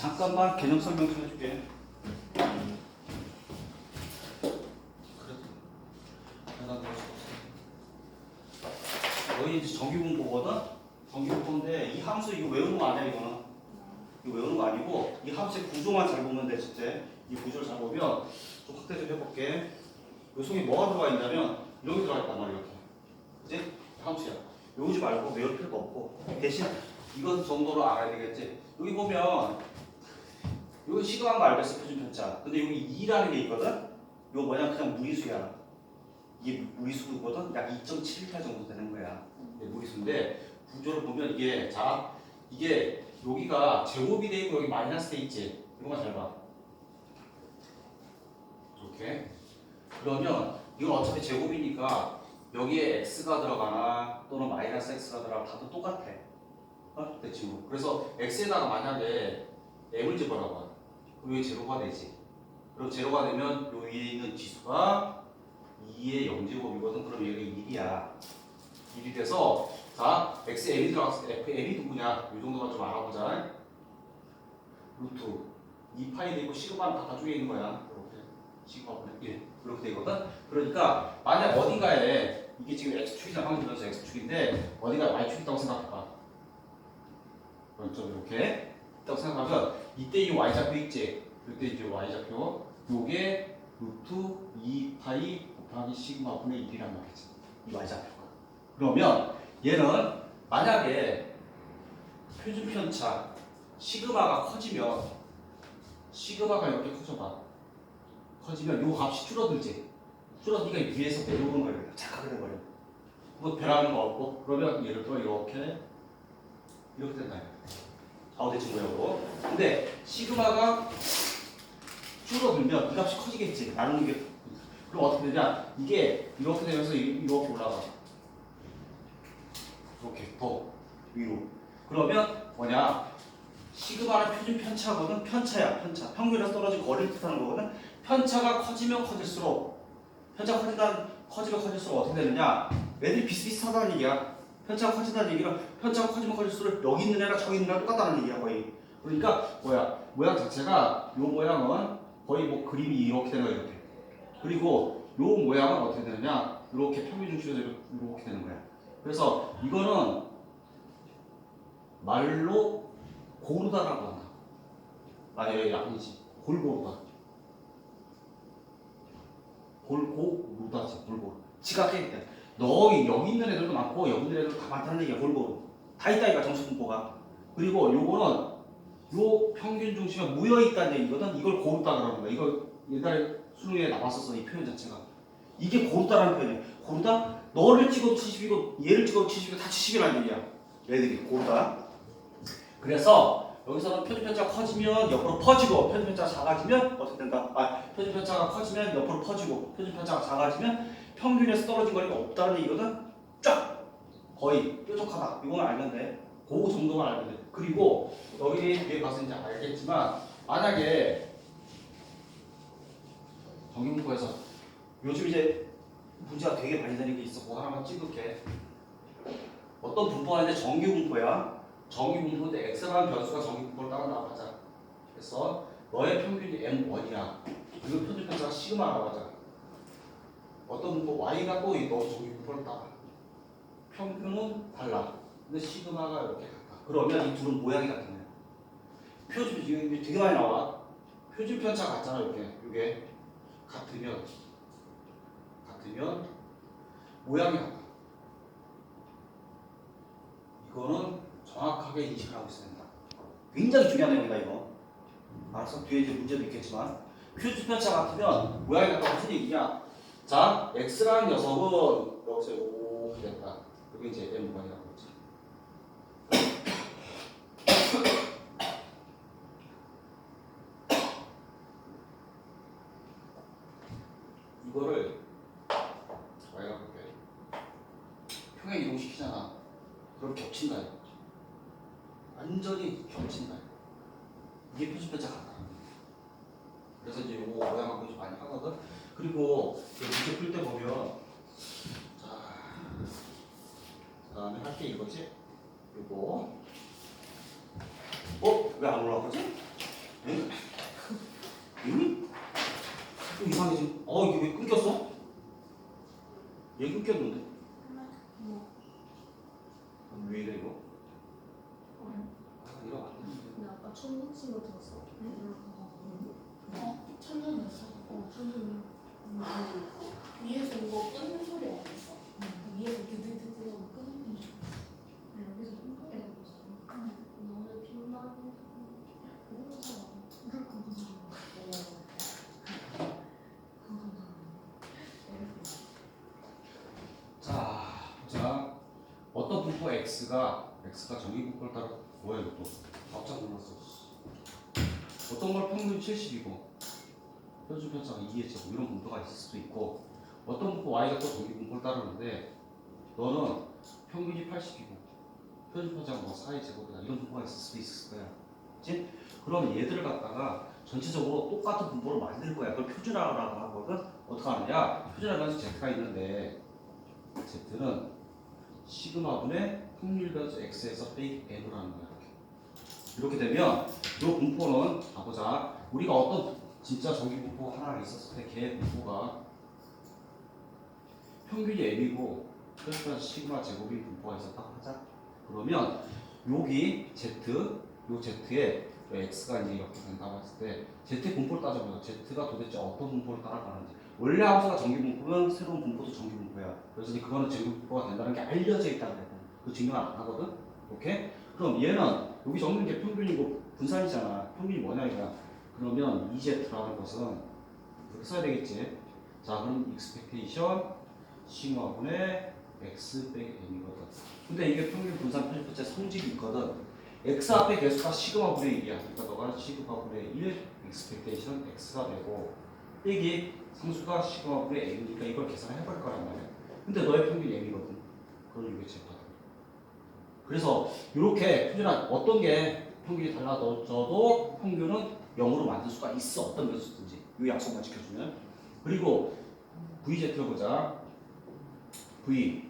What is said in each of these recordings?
잠깐만 개념 설명 좀 해줄게. 너희 이제 정규 공부거든? 정규 공부인데 이 함수 이거 외우는 거 아니야 이거는? 이거 외우는 거 아니고 이 함수의 구조만 잘 보면 돼 진짜. 이 구조를 잘 보면 좀 확대 좀 해볼게. 요 속에 뭐가 들어가 있냐면 이런 게 들어가 있단 말이야 이렇게. 그치? 함수야. 외우지 말고 외울 필요가 없고 대신 이것 정도로 알아야 되겠지. 여기 보면 여기 시그마인 거 알겠어 표준편차. 근데 여기 2라는 게 있거든? 이거 뭐냐 그냥 무리수야. 이게 무리수거든? 약 2.78 정도 되는 거야. 무리수인데 구조를 보면 이게 자 이게 여기가 제곱이 돼 있고 여기 마이너스 돼 있지. 이거만 잘 봐. 이렇게. 그러면 이건 어차피 제곱이니까 여기에 x가 들어가나 또는 마이너스 x가 들어가나 다도 똑같아. 대칭으로. 그래서 x에다가 만약에 m을 집어넣어. 그럼 여기 제로가 되지. 그럼 제로가 되면 요 위에 있는 지수가 2의 0제곱이거든. 그럼 얘가 1이야. 1이 돼서 자 x m이 들어갔을 때 f m이 누구냐? 이 정도만 좀 알아보자. 루트 2파이 되고 시그마는 다 가지고 있는 거야. 이렇게 시그마분의 1 이렇게 되거든. 그러니까 만약 어딘가에 이게 지금 x축이잖아. 방금 들어서 x축인데 어디가 y축 있다고 생각해봐. 좀 이렇게 있다고 생각하면 이때 이 y좌표 있지. 이때 이제 y좌표 요게 루트 2파이 곱하기 시그마분의 1이란 말이지. 이 y좌표가. 그러면 얘는 만약에 표준편차 시그마가 커지면 시그마가 이렇게 커져봐. 커지면 요 값이 줄어들지. 줄어드니까 위에서 내려오는 거예요. 착하게 돼버려. 뭐 변하는 거 없고 그러면 예를 들어 이렇게 된다. 좌우대칭 모양으로. 근데 시그마가 줄어들면 이 값이 커지겠지. 나누는 게. 그럼 어떻게 되냐? 이게 이렇게 되면서 이렇게 올라가. 이렇게 더 위로. 그러면 뭐냐? 시그마는 표준 편차거든. 편차야. 편차. 평균에서 떨어진 거리를 뜻하는 거거든. 편차가 커지면 커질수록 커지면 커질수록 어떻게 되느냐? 애들이 비슷비슷하다는 얘기야. 편차가 커진다는 얘기는 편차가 커지면 커질수록 여기 있는 애랑 저기 있는 애랑 똑같다는 얘기야 거의. 그러니까 모양 자체가 요 모양은 거의 뭐 그림이 이렇게 되는 거야 이렇게. 그리고 요 모양은 어떻게 되느냐? 이렇게 평균 중심에서 이렇게 되는 거야. 그래서 이거는 말로 고르다라고 한다. 아니지. 골고루다. 골고루다지. 골고루. 지각해. 여기 있는 애들도 많고 여기 있는 애들도 다 많다는 얘기야. 골고루. 다 있다니까 정수분포가. 그리고 요거는 요 평균 중심에 모여 있다는 얘기거든. 이걸 고르다 그러는 거야. 이거 옛날에 수능에 나왔었어. 이 표현 자체가. 이게 고르다라는 표현이야. 고르다? 너를 찍어도 70이고 얘를 찍어도 70이고 다 70이라는 얘기야. 얘들이 고르다. 그래서 여기서는 표준편차가 커지면 옆으로 퍼지고 표준편차가 작아지면 어떻게 된다? 표준편차가 커지면 옆으로 퍼지고 표준편차가 작아지면 평균에서 떨어진 거리가 없다는 얘기거든. 쫙 거의 뾰족하다. 이거는 알면 돼. 그 정도만 알면 돼. 그리고 여기 뒤에 가서 이제 알겠지만 만약에 정규문법에서 요즘 이제 문제가 되게 많이 되는 게 있어. 그거 하나만 찍을게. 어떤 분포하는데 정규분포야. 정규분포인데 x라는 변수가 정규분포를 따라 나가자. 그래서 너의 평균이 m1이야. 그리고 표준편차가 시그마라고 하자. 어떤 분포 y가 또 너 정규분포를 따라. 평균은 달라. 근데 시그마가 이렇게 같다. 그러면 이 둘은 모양이 같은 거야. 표준 이게 되게 많이 나와. 표준편차 같잖아 이렇게. 이게 같으면 모양이 같다. 이거는 정확하게 인식을 하고 있어야 된다. 굉장히 중요한 내용이다 이거. 알았어? 뒤에 이제 문제도 있겠지만 표준편차 같으면 모양이 같다. 무슨 얘기냐? 자, x라는 녀석은 여기서 이렇게 됐다. 여기 이제 m1이라고 그러지. 이거를 여기가 볼게. 평행 이동시키잖아. 그럼 겹친다. 완전히 겹친다. 이게 표준편차 같다. 그래서 이제 요거 모양하고 좀 많이 하거든. 그리고 문제 풀 때 보면 자, 그다음에 할 게 이거지. 요거 왜 안 올라가지? 천문신고 들었어? 천년이었어. 천문. 위에서 이거 끊는 소리 안 했어. 위에서 드드드드 하고 끊는 소리. 여기서 똥꼬에 들었어. 너는 빛나는 자, 보자. 어떤 분포 x가 정의 분포를 따라 뭐야 이거 또 깜짝 놀랐어. 어떤 걸 평균 70이고 표준 편차가 2의 제곱 이런 분포가 있을 수도 있고 어떤 분포 y가 또 정의 분포를 따르는데 너는 평균이 80이고 표준 편차가 뭐 4의 제곱이다 이런 분포가 있을 수도 있을 거야. 그렇지? 그럼 얘들을 갖다가 전체적으로 똑같은 분포를 만들 거야. 그걸 표준화라고 하거든. 어떻게 하느냐? 표준화라는 z가 있는데 z는 시그마분의 확률 변수 x에서 빼기 n으로 하는 거야. 이렇게 되면 이 분포는 보자. 우리가 어떤 진짜 정기 분포 하나가 있었을 때 걔 분포가 평균이 n이고 그래서 시그마 제곱인 분포가 있었다고 하자. 그러면 여기 요 z에 x가 이제 이렇게 된다고 했을 때 z 분포를 따져보자. z가 도대체 어떤 분포를 따라가는지. 원래 함수가 정기 분포면 새로운 분포도 정기 분포야. 그래서 이제 그거는 정기 분포가 된다는 게 알려져 있다고 그래. 그 증명 안 하거든. 오케이? 그럼 얘는 여기 적는 게 평균이고 분산이잖아. 평균이 뭐냐 이거야. 그러면 EZ라는 것은 이렇게 써야 되겠지. 자, 그럼 expectation 시그마분의 x 빼기 n이거든. 근데 이게 평균 분산 편집 분체 성질이 있거든. x 앞에 개수가 시그마분의 1이야. 그러니까 너가 시그마분의 1 expectation x가 되고 빼기 상수가 시그마분의 n이니까 이걸 계산해 볼 거란 말이야. 근데 너의 평균이 n이거든. 그럼 이게 제거든. 그래서 이렇게 표준화 어떤 게 평균이 달라져도 평균은 0으로 만들 수가 있어. 어떤 변수든지 이 약속만 지켜주면. 그리고 VZ를 보자. V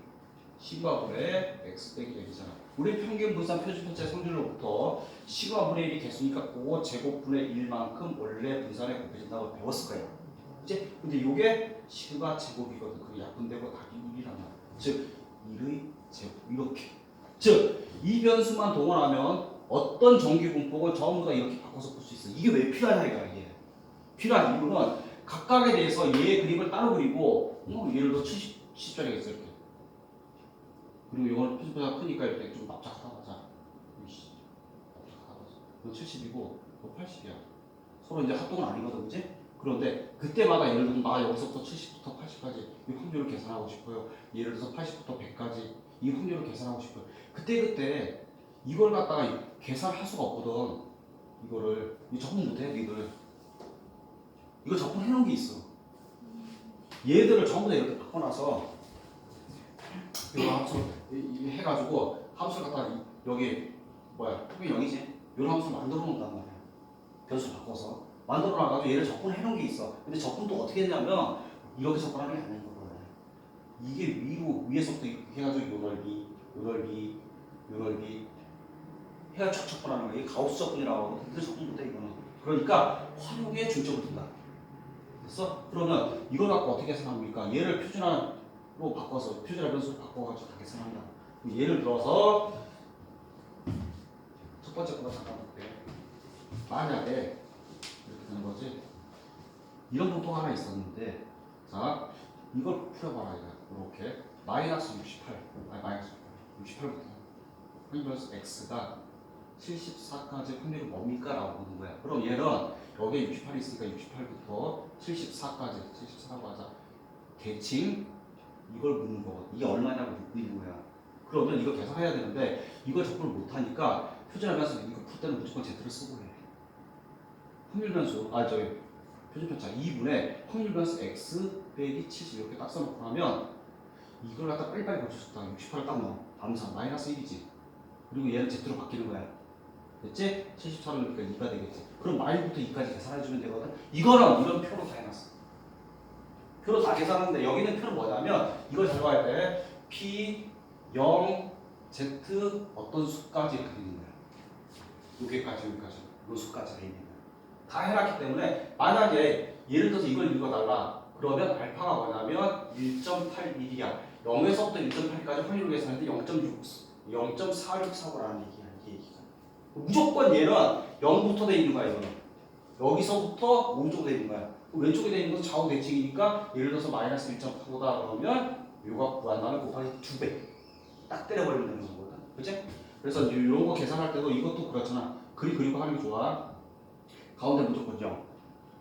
시그마분의 x 빼기 1이잖아. 우리 평균 분산 표준 편차의 성질로부터 시그마분의 1이 개수니까 그 제곱분의 1만큼 원래 분산에 곱해진다고 배웠을 거야. 그치? 근데 이게 시그마 제곱이거든. 그 약분되고 답이 1이란 말이야. 즉 1의 제곱 이렇게. 즉, 이 변수만 동원하면 어떤 정기 분포를 전부 다 이렇게 바꿔서 풀 수 있어. 이게 왜 필요하냐 이게. 필요한 이유는 각각에 대해서 얘의 그림을 따로 그리고 예를 들어 70짜리가 있어 이렇게. 그리고 이거는 표준보다 크니까 이렇게 좀 납작하다 하자. 납작하다 하자. 이건 70이고 이거 80이야. 서로 이제 합동은 아니거든, 그지? 그런데 그때마다 예를 들면 나 여기서부터 70부터 80까지 이 확률을 계산하고 싶어요. 예를 들어서 80부터 100까지 이 확률을 계산하고 싶어요. 그때 이걸 갖다가 계산할 수가 없거든. 이거를 적응 못해, 니들. 이거 적응해 놓은 게 있어. 얘들을 전부 다 이렇게 바꿔놔서 이거 함수 해가지고 함수를 갖다가 여기 뭐야 평균 0이지? 이런 함수를 만들어 놓는단 말이야. 변수 바꿔서 만들어 놔가지고 얘를 접근해 놓은 게 있어. 근데 접근도 어떻게 했냐면 이렇게 접근하는 게 아닌 거거든. 이게 위에서부터 이렇게 해가지고 요 넓이 해가 척 접근하는 거야. 이게 가우스 접근이라고 하거든. 근데 접근 못해 이거는. 그러니까 활용에 중점을 둔다. 됐어? 그러면 이걸 갖고 어떻게 계산합니까? 얘를 표준화로 바꿔서 표준화 변수로 바꿔가지고 다 계산한다. 예를 들어서 첫 번째 거만 잠깐 볼게. 만약에 이렇게 되는 거지. 이런 분포가 하나 있었는데, 자 이걸 풀어봐라 이거. 이렇게 마이너스 68, 마이너스 68부터 확률변수 x가 74까지 확률이 뭡니까? 라고 보는 거야. 그럼 얘는 여기에 68이 있으니까 68부터 74까지 74라고 하자. 대칭 이걸 묻는 거거든. 이게 얼마냐고 묻고 있는 거야. 그러면 이거 계산해야 되는데 이걸 접근을 못하니까 표준화 변수 이거 풀 때는 무조건 Z를 쓰고 해. 확률 변수 표준 편차 2분의 확률 변수 x 빼기 70 이렇게 딱 써놓고 하면 이걸 갖다 빨리빨리 고칠 수 있다. 68을 딱 넣어. 다음사 마이너스 1이지. 그리고 얘는 Z로 바뀌는 거야. 됐지? 74로 그러니까 2가 되겠지. 그럼 마이부터 2까지 계산해주면 되거든. 이거는 이런 표로 다 해놨어. 표로 다 계산하는데 여기는 표는 뭐냐면 이걸 잘 봐야 돼. P, 0, Z 어떤 수까지 이렇게 되는 거야. 여기까지 여기까지 이 수까지 돼 있는 거야. 다 해놨기 때문에 만약에 예를 들어서 이걸 읽어달라. 그러면 알파가 뭐냐면 1.81이야. 0에서부터 1.8까지 확률을 계산했는데 0.464라는 얘기야. 이 얘기가. 무조건 얘는 0부터 돼 있는 거야 이거는. 여기서부터 오른쪽으로 돼 있는 거야. 왼쪽에 돼 있는 것은 좌우 대칭이니까 예를 들어서 마이너스 1.8보다 그러면 요가 구한 다음에 곱하기 2배 딱 때려버리면 되는 거거든. 그치? 그래서 이런 거 계산할 때도 이것도 그렇잖아. 그리고 하는 게 좋아. 가운데 무조건 0.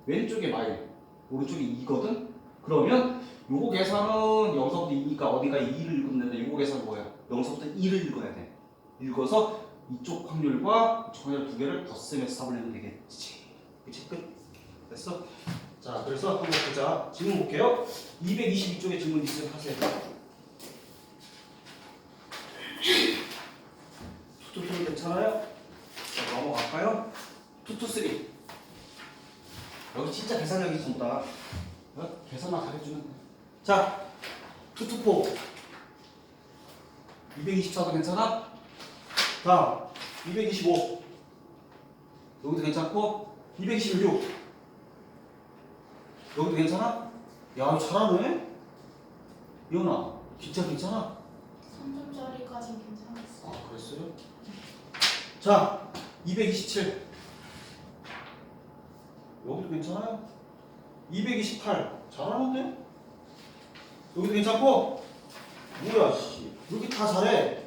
왼쪽에 마일, 오른쪽에 2거든? 그러면 요거 계산은 0서부터 2니까 어디가 2를 읽으면 되는데 요거 계산은 뭐야? 0서부터 2를 읽어야 돼. 읽어서 이쪽 확률과 이쪽 확률 두 개를 덧셈해서 답을 내면 되겠지. 그치? 끝? 됐어? 자, 그래서 한번 보자. 질문 볼게요. 222쪽에 질문 있으면 하세요. 투투3 괜찮아요? 자, 넘어갈까요? 투투3. 여기 진짜 계산력이 전부 다. 계산만 잘해주면 돼. 자, 투투4. 224도 괜찮아? 다음, 225. 여기도 괜찮고, 226. 여기도 괜찮아? 야, 잘하네? 이현아, 진짜 괜찮아? 3점짜리까지는 괜찮았어. 아, 그랬어요? 자, 227. 여기도 괜찮아요? 228. 잘하는데? 여기도 괜찮고? 뭐야, 씨. 이렇게 다 잘해.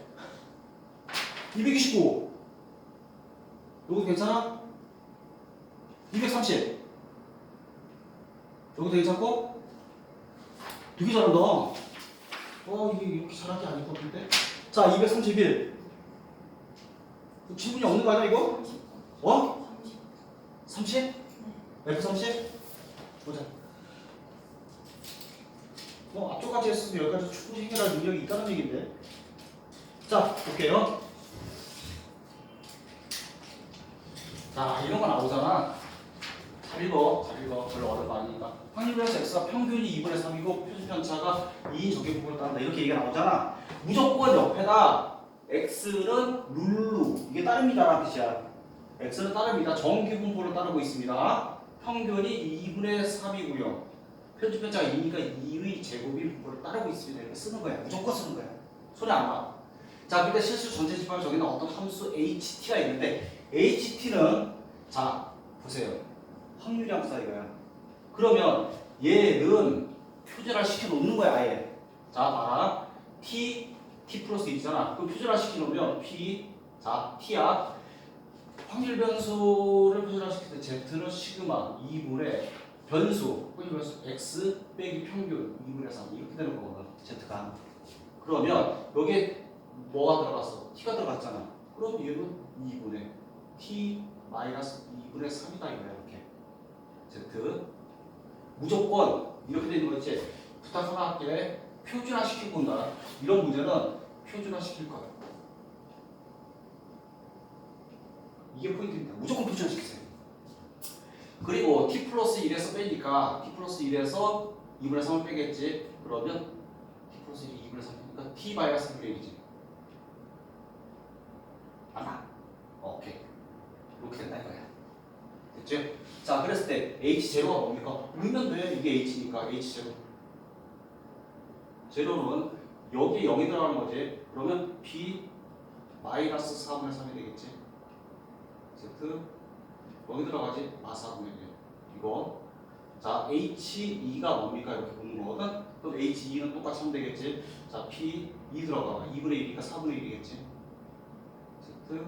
229. 여기도 괜찮아? 230. 여기도 괜찮고? 되게 잘한다. 이게 이렇게 잘할 게 아닐 것 같은데? 자, 231. 질문이 없는 거 아니야, 이거? 30. 어? 30. 30? F30? 보자. 앞쪽까지 했으면 여기까지 충분히 해결할 능력이 있다는 얘기인데. 자, 볼게요. 자, 이런 거 나오잖아. 잘 읽어. 별로 어려운 거 아니니까. 확률에서 x가 평균이 2분의 3이고 표준 편차가 2인 저격부를 따른다. 이렇게 얘기가 나오잖아. 무조건 옆에다 x는 룰루. 이게 따릅니다라는 뜻이야. x는 따릅니다. 정기분포를 따르고 있습니다. 평균이 2분의 3이고요. 표준 편차가 2니까 2의 제곱이 분포를 따르고 있습니다. 이렇게 쓰는 거야. 무조건 쓰는 거야. 손에 안 봐. 자, 근데 실수 전체 집합 저기는 어떤 함수 ht가 있는데 ht는 자, 보세요. 확률이랑 사이가요. 그러면 얘는 표준화 시켜 놓는 거야, 아예. 자, 봐라. t 플러스 1이잖아. 그럼 표준화 시켜 놓으면 p, 자, t야. 확률 변수를 표준화시킬 때 z는 시그마 2분의 변수, 확률 변수 x 빼기 평균 2분의 3 이렇게 되는 거거든, z가. 그러면 여기에 뭐가 들어갔어? t가 들어갔잖아. 그럼 얘는 2분의 t 마이너스 2분의 3이다 이거야, 이렇게. z. 무조건 이렇게 되는 거 있지? 부탁 하나 할게. 표준화 시키고 온다. 이런 문제는 표준화 시킬 거야. 이게 포인트입니다. 무조건 표준화 시키세요. 그리고 t 플러스 1에서 빼니까 t 플러스 1에서 2분의 3을 빼겠지. 그러면 t 플러스 1이 2분의 3이니까 t 마이너스 1이지. 맞나? 오케이. 이렇게 된다 이거야. 됐죠? 자, 그랬을 때 h0가 뭡니까? 울면 돼. 이게 h니까 h0. 제로는 여기 0이 들어가는 거지. 그러면 b 마이너스 4분의 3이 되겠지. z 여기 들어가지. 마사분의 1. 이거. 자, h2가 뭡니까? 이렇게 보는 거거든. 그럼 h2는 똑같이 하면 되겠지. 자, p 2 들어가. 2분의 1이니까 4분의 1이겠지. z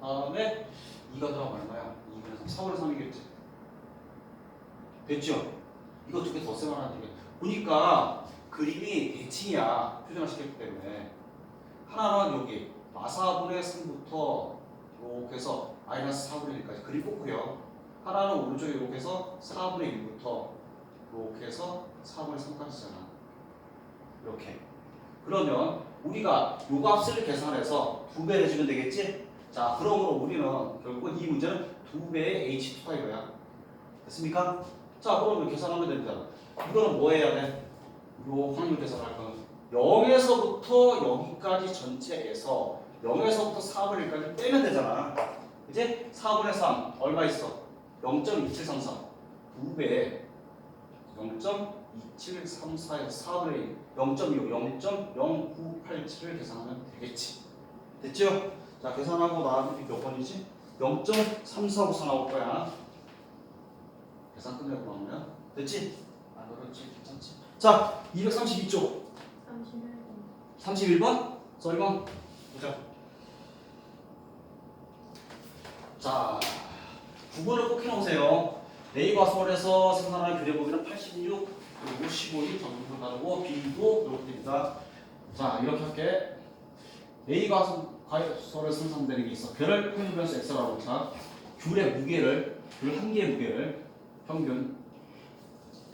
다음에 2가 들어가면 얼마야? 2분의 3. 4분의 3이겠지. 됐죠? 이거 두 개 더 쓰면 얘기. 보니까 그림이 대칭이야. 표준화 시켰기 때문에. 하나는 여기 마사분의 3부터 이렇게 해서 마이너스 4분의 1까지 그림 꼭 그려. 하나는 오른쪽에 이렇게 해서 4분의 1부터 이렇게 해서 4분의 3까지잖아. 이렇게. 그러면 우리가 요 값을 계산해서 2배 해주면 되겠지? 자, 그러므로 우리는 결국은 이 문제는 2배의 h2다 이거야. 됐습니까? 자, 그러면 계산하면 됩니다. 이거는 뭐 해야 돼? 요 확률 계산할 거는 0에서부터 여기까지 전체에서 0에서부터 4분의 1까지 빼면 되잖아. 이제 4분의 3 얼마 있어? 0.2733 2배 0.2734에서 4분의 1 0.25 0.0987을 계산하면 되겠지. 됐죠? 자, 계산하고 나면 몇 번이지? 0.349 나올 거야. 계산 끝내고 나오면 됐지? 안 어렵지? 괜찮지? 자, 232쪽 31번. 31번 썰번 보자. 자, 9번을 꼭 해놓으세요. A가 서울에서 생산하는 교대보기는 86, 그리고 15일 정도 다르고 B도 이렇게 됩니다. 자, 이렇게 할게. A가 서울에서 생산되는 게 있어. 별을 평균 변수 X라고 자, 귤의 무게를, 귤 한 개의 무게를 평균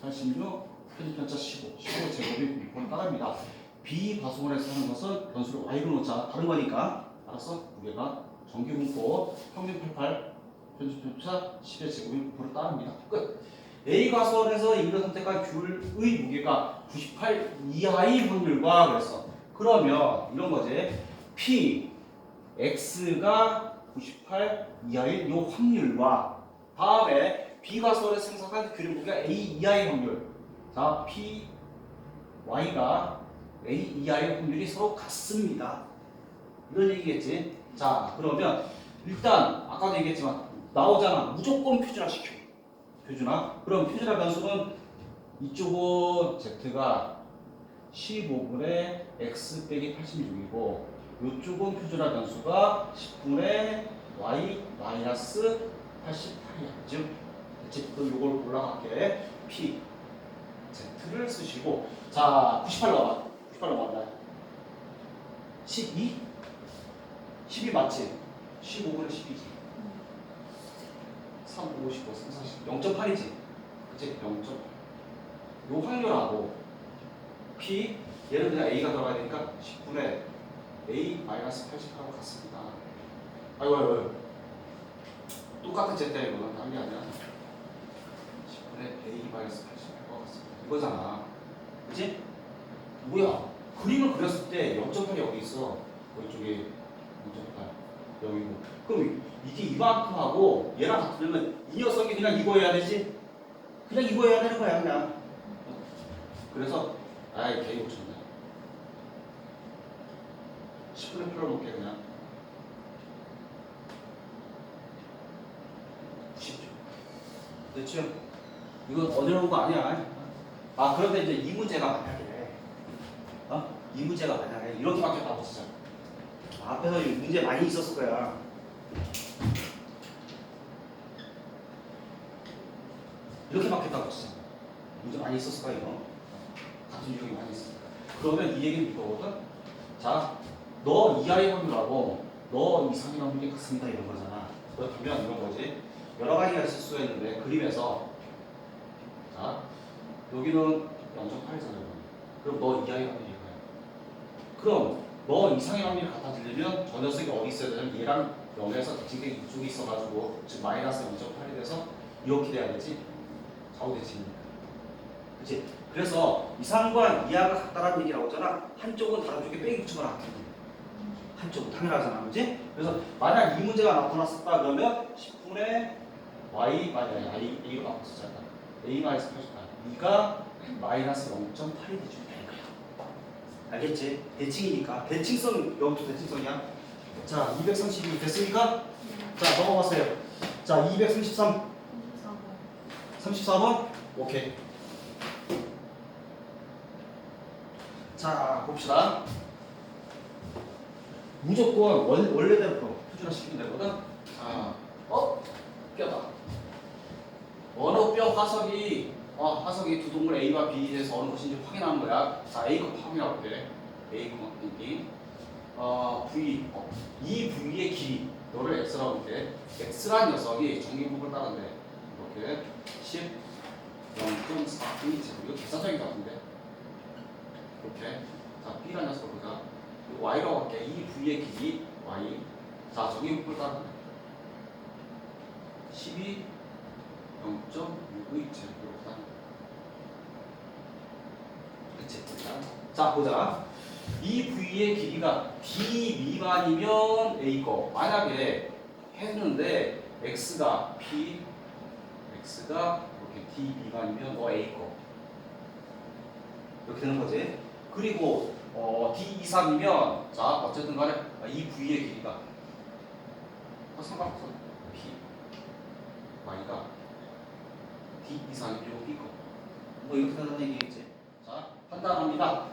86, 편집 편차 15, 15 제곱이 6번 따릅니다. B 가수원에서 하는 것은 변수를 Y로 놓자. 다른 거니까. 알았어? 무게가 정규분포 평균 88, 편집 편차 10의 제곱이 9%를 따릅니다. 끝. A 가수원에서 임의로 선택한 귤의 무게가 98 이하의 확률과 그랬어. 그러면 이런 거지. P, X가 98 이하의 요 확률과 다음에 B 가수원에서 생성한 귤의 무게가 A 이하의 확률. 자, P, Y가 A 이하의 확률이 서로 같습니다. 이런 얘기겠지. 자, 그러면 일단 아까도 얘기했지만 나오잖아. 무조건 표준화 시켜. 표준화. 그럼 표준화 변수는 이쪽은 Z가 15분의 X 빼기 86이고 이쪽은 표준화 변수가 10분의 Y 마이너스 88이야. 즉 Z도 이걸 올라갈게. P Z를 쓰시고 자 98 넣어봐. 98 넣어봐. 12? 12 맞지? 15분의 10이지. 3, 5, 15, 3, 40, 0.8이지? 그치? 0.8. 요 확률하고 P, 얘는 그냥 A가 들어가야 되니까 10분의 A 마이너스 88하고 같습니다. 아이고. 똑같은 Z 이거는 다른 게 아니라 10분의 A 마이너스 88하고 같습니다. 이거잖아. 그치? 뭐야? 그림을 그렸을 때 0.8이 여기 있어. 이쪽에 0.8 여기고. 그럼 이게 이만큼하고 얘랑 같으면 이 녀석이 그냥 이거 해야 되지? 그냥 이거 해야 되는 거야 그냥. 그래서 아이 개이 고쳤네. 10분의 8로 놓게 그냥. 쉽죠. 됐죠? 이건 어려운 거 아니야. 아 그런데 이제 이 문제가 만약에 이 문제가 만약에 이렇게 바뀌었다고 치자. 앞에서 이 문제 많이 있었을 거야. 이렇게 바뀌었다고 치자. 문제 많이 있었을 거야 이거. 같은 유형이 많이 있었을 거야. 그러면 이 얘기는 이거거든. 자, 너 이하의 확률하고 너 이상의 확률이 같습니다 이런 거잖아. 그렇다면 이런 거지. 여러 가지가 있을 수 있는데 그림에서 자 여기는 0.8이잖아요. 그럼 너 이하의 확률이 이거야. 그럼 너 이상의 확률이 같아지려면 저 녀석이 어디 있어야 되냐면 얘랑 0에서 대칭계 이쪽에 있어가지고 즉 마이너스 0.8이 돼서 이렇게 돼야 되지. 좌우 대칭이니까. 그치? 그래서 이상과 이하가 같다라는 얘기 나오잖아. 한쪽은 다른 쪽에 빼기 붙여서 같은 거야. 한쪽은 당연하잖아. 그치? 그래서 만약 이 문제가 나타났었다 그러면 10분의 y 마이너스 a로 바꿨었잖아. a 마이너스 88. 이가 마이너스 0.8이 되주면 되는 거야. 알겠지? 대칭이니까. 대칭성, 여기도 대칭성이야. 자, 232 됐습니까? 자, 넘어가세요. 자, 233. 34번? 오케이. 자, 봅시다. 무조건 원래대로 표준화 시키면 되거든. 자, 뼈다. 어느 뼈 화석이 두 동물 A와 B에서 어느 것인지 확인하는 거야. 자, A 컷 확인해볼게. A 컷 확인. V. 이 부위의 길이. 너를 X라고 할게. X란 녀석이 정기분포를 따른대. 이렇게 10.4 이거 계산적인 것 같은데. 이렇게. 자, B란 녀석을 보자. Y라고 할게. 이 부위의 길이 Y. 자, 정기분포를 따른대. 12 0.6의 제곱으로 따. 그치? 자, 보자. 이 부위의 길이가 D 미만이면 A 거. 만약에 했는데 X가 P, X가 이렇게 D 미만이면 너 A 거. 이렇게 되는 거지. 그리고 D 이상이면 자 어쨌든 간에 이 부위의 길이가 그 삼각선 P Y가 D 이상이 여기 거. 뭐 이렇게 된다는 얘기겠지. 자, 판단합니다.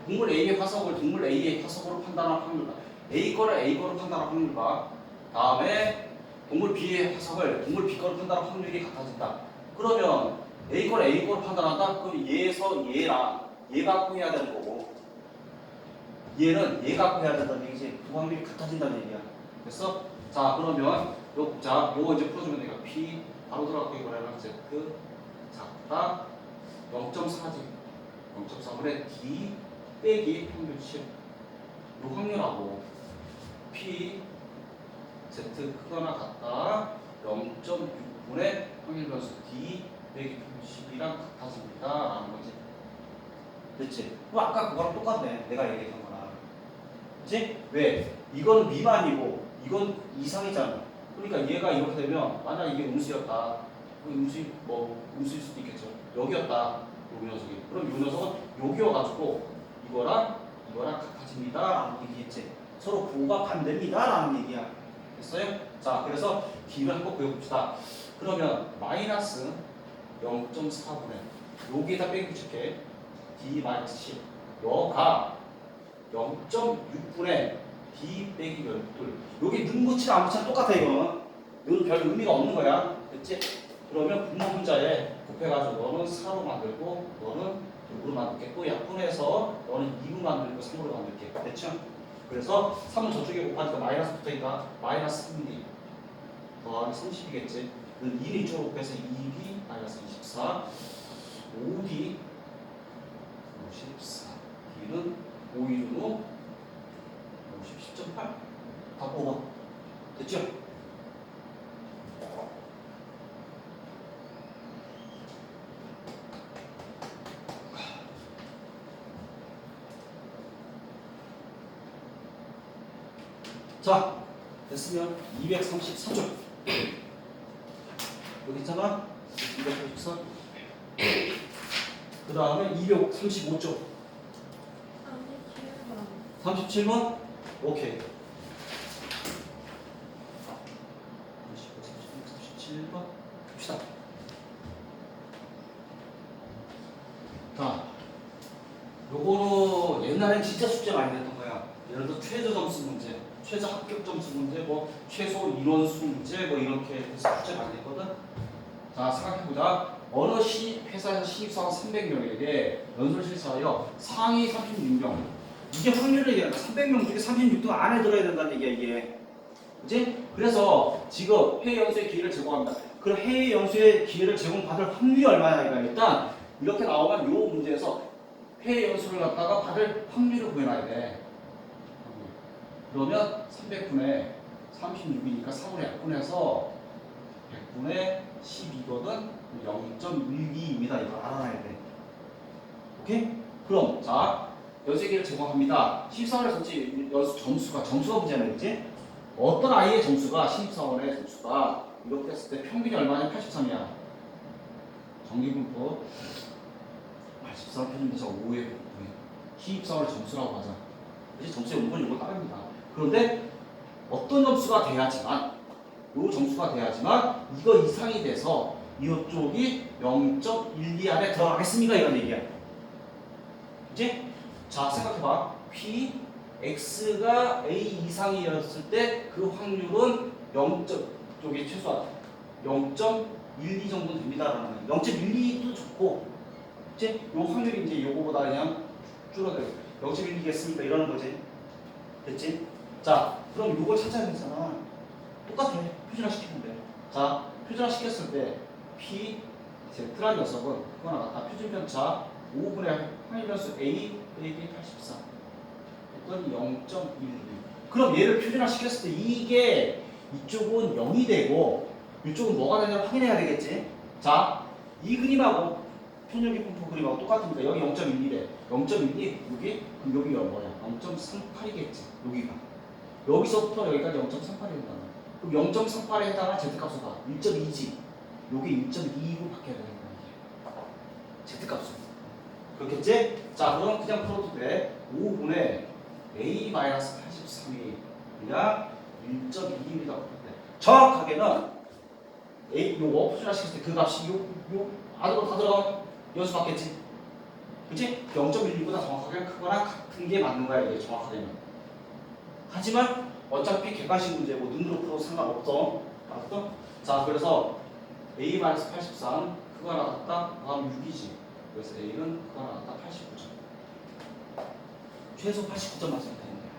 동물 A의 화석을 동물 A의 화석으로 판단할 확률과 A 거를 A 거로 판단할 확률과 다음에 동물 B의 화석을 동물 B 거로 판단할 확률이 같아진다. 그러면 A 거를 A 거로 판단한다? 그럼 얘에서 얘랑 얘 갖고 해야 되는 거고 얘는 얘 갖고 해야 된다는 얘기지. 그 확률이 같아진다는 얘기야. 됐어? 자, 그러면 요거 이제 풀어주면 되니까 P 바로 들어가고 이거랑 Z 작다 0.4지 0.4분의 D 빼기 평균치 요 확률하고 P Z 크거나 같다 0.6분의 확률 변수 D 빼기 평균치랑 같아집니다 라는 거지. 됐지? 그럼 아까 그거랑 똑같네. 내가 얘기했던 거랑. 그치? 왜? 이건 미만이고 이건 이상이잖아. 그러니까 얘가 이렇게 되면 만약 이게 음수였다. 음수일 수도 있겠죠. 여기였다. 요 녀석이. 그럼 요 녀석은 여기여가지고 이거랑 같아집니다. 라는 얘기했지. 서로 부호가 반대입니다. 라는 얘기야. 됐어요? 자, 그래서 D를 한번 그려봅시다. 그러면 마이너스 0.4분의 여기에다 빼기 붙일게. D 마이너스 10 여가 0.6분의 D 빼기 12 여기 능 붙이나 안 붙이나 똑같아 이거는. 이건 별 의미가 없는 거야. 됐지? 그러면 분모 분자에 곱해가지고 너는 4로 만들고 너는 6으로 만들겠고 약분해서 너는 2로 만들고 3으로 만들게. 됐죠? 그래서 3은 저쪽에 곱하니까 마이너스 붙으니까 마이너스 3D 더하기 30이겠지. 1이 이쪽으로 곱해서 2D 마이너스 24 5D 54 D는 5이로 50, 10.8 다 뽑아. 됐죠? 자, 됐으면 234쪽 여기 있잖아. 234. 그 다음에 235쪽 37번. 37번? 오케이. 37번 봅시다. 자, 요거는 옛날엔 진짜 숙제 많이 냈던 거야. 예를 들어 최저 점수 문제, 최저 합격 점수 문제, 뭐 최소 인원수 문제, 뭐 이렇게 해서 숙제 많이 냈거든. 자, 생각해보자. 어느 회사에서 신입사원 300명에게 연설실사하여 상위 36명. 이게 확률을 얘기하는 거야. 300명 중에 36등 안에 들어야 된다는 얘기야, 이게. 그치? 그래서 지금 해외 연수의 기회를 제공합니다. 그럼 해외 연수의 기회를 제공받을 확률이 얼마냐, 이거야. 일단 이렇게 나오면 요 문제에서 해외 연수를 갖다가 받을 확률을 구해놔야 돼. 그러면 300분의 36이니까 3으로 약분해서 100분의 12거든 0.12입니다. 이거 알아놔야 돼. 오케이? 그럼 자 연수기를 제공합니다. 신입사원의 연수 점수가 문제는 있지? 어떤 아이의 점수가 신입사원의 점수가 이렇게 했을 때 평균이 얼마냐? 83이야. 정기분포 84 표준에서 5의 신입사원의 점수라고 하자. 그래서 점수의 원본이 이걸 따릅니다. 그런데 어떤 점수가 돼야지만 요 점수가 돼야지만 이거 이상이 돼서 이쪽이 0.12 안에 들어가겠습니까? 이런 얘기야. 그치? 자, 생각해봐. P, X가 A 이상이었을 때 그 확률은 0. 쪽이 최소한 0.12 정도 됩니다라는 거야. 0.12도 좋고, 그치? 요 확률이 이제 요거보다 그냥 줄어들어. 0.12겠습니까? 이러는 거지. 됐지? 자, 그럼 요걸 찾아야 되잖아. 똑같아. 표준화 시키면 돼. 자, 표준화 시켰을 때 P, Z란 녀석은 그거나 같다. 표준 편차 5분의 확률 변수 A 빼기 84. 어떤 0.12. 그럼 얘를 표준화 시켰을 때 이게 이쪽은 0이 되고 이쪽은 뭐가 되냐를 확인해야 되겠지. 자, 이 그림하고 편력의 분포 그림하고 똑같으니까 여기 0.12래. 0.12 여기 그럼 여기가 뭐야? 0.38이겠지. 여기가 여기서부터 여기까지 0.38이 된다. 그럼 0.38에 해당한 Z값을 봐. 1.2지. 요게 1.2로 바뀌어야 되는 거야. Z값을. 그렇겠지? 자, 그럼 그냥 풀어도 돼. 5분의 A-83이 그냥 1.2입니다. 정확하게는 A 요거 푸시라 시켰을 때 그 값이 요 안으로 다 들어가면 연수 받겠지. 그치? 0.16보다 정확하게 크거나 같은 게 맞는 거야 이게 정확하게는. 하지만 어차피 객관식 문제고 눈으로 풀어도 상관없어. 알았어? 자 그래서 A-83 크거나 같다 다음 6이지. 그래서 A는 크거나 같다 89점. 최소 89점 맞으면 되는 거야.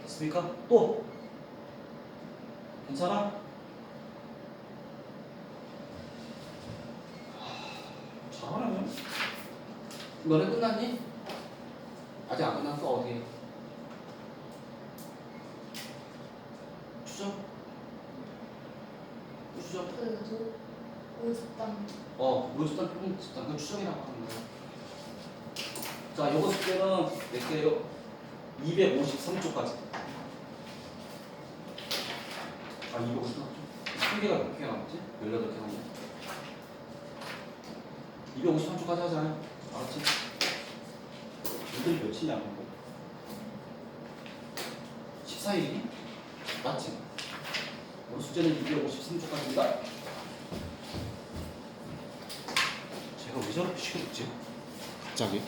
됐습니까? 또 괜찮아? 잘하네. 너네 끝났니? 아직 안 끝났어. 어디? 추적? 추적? 그 오죽당 우주단 평균단 그 추정이라고 하는 거야. 자, 요거 숙제는 몇 개요? 253쪽까지. 253쪽. 한 개가 몇 개가 남았지? 18개 남았네. 253쪽까지 하자. 알았지? 이들이 몇이냐? 14일이니? 맞지? 오늘 숙제는 253쪽까지입니다. 제가 왜 저렇게 시켜줬지? 갑자기?